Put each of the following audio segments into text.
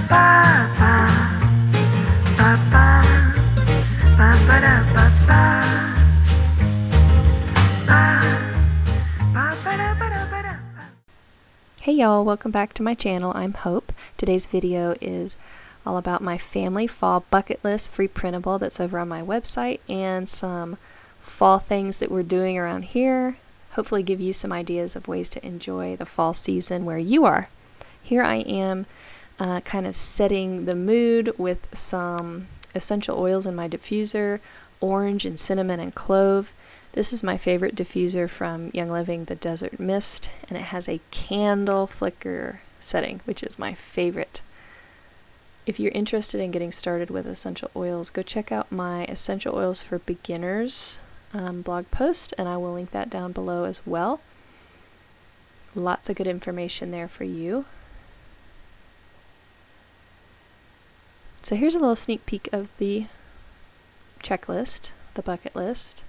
Hey y'all, welcome back to my channel. I'm Hope. Today's video is all about my family fall bucket list free printable that's over on my website and some fall things that we're doing around here. Hopefully give you some ideas of ways to enjoy the fall season where you are. Here I am kind of setting the mood with some essential oils in my diffuser, orange and cinnamon and clove. This is my favorite diffuser from Young Living, the Desert Mist, and it has a candle flicker setting, which is my favorite. If you're interested in getting started with essential oils, go check out my Essential Oils for Beginners blog post, and I will link that down below as well. Lots of good information there for you. So here's a little sneak peek of the checklist, the bucket list.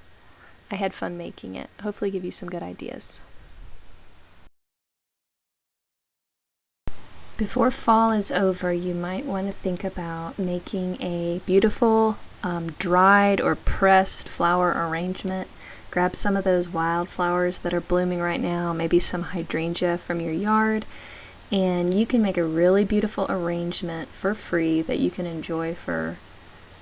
I had fun making it. Hopefully give you some good ideas. Before fall is over, you might want to think about making a beautiful dried or pressed flower arrangement. Grab some of those wildflowers that are blooming right now, maybe some hydrangea from your yard, and you can make a really beautiful arrangement for free that you can enjoy for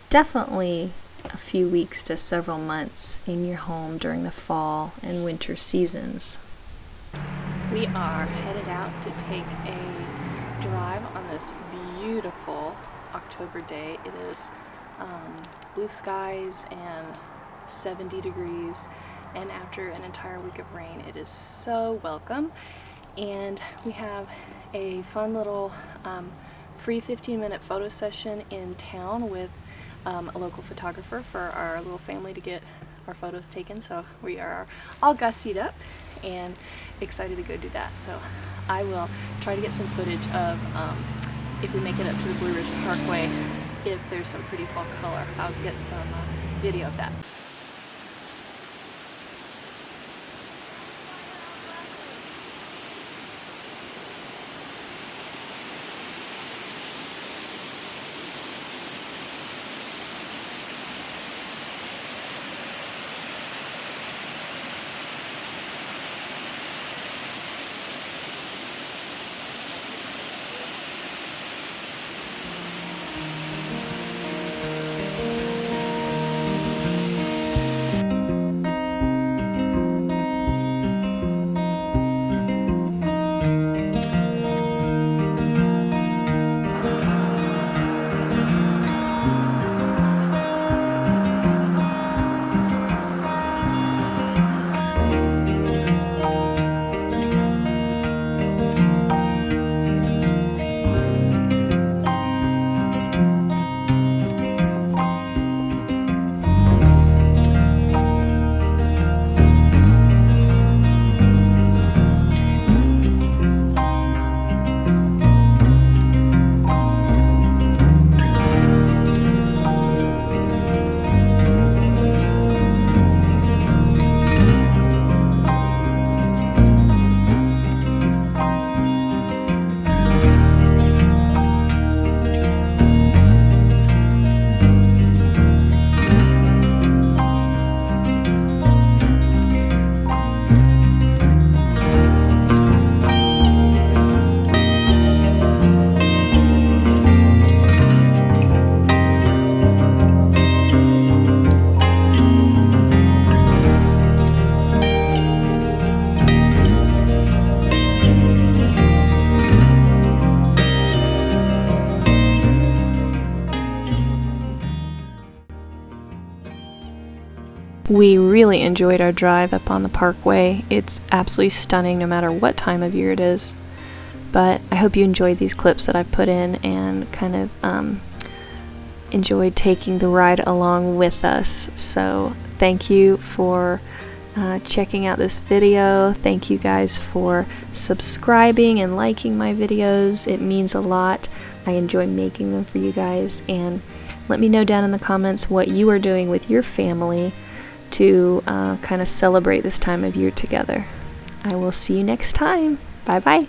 definitely a few weeks to several months in your home during the fall and winter seasons. We are headed out to take a drive on this beautiful October day. It is blue skies and 70 degrees, and after an entire week of rain, it is so welcome. And we have a fun little free 15-minute photo session in town with a local photographer for our little family to get our photos taken. So we are all gussied up and excited to go do that. So I will try to get some footage of if we make it up to the Blue Ridge Parkway, if there's some pretty fall color. I'll get some video of that. We really enjoyed our drive up on the parkway. It's absolutely stunning no matter what time of year it is. But I hope you enjoyed these clips that I've put in and kind of enjoyed taking the ride along with us. So thank you for checking out this video. Thank you guys for subscribing and liking my videos. It means a lot. I enjoy making them for you guys. And let me know down in the comments what you are doing with your family to kind of celebrate this time of year together. I will see you next time. Bye bye.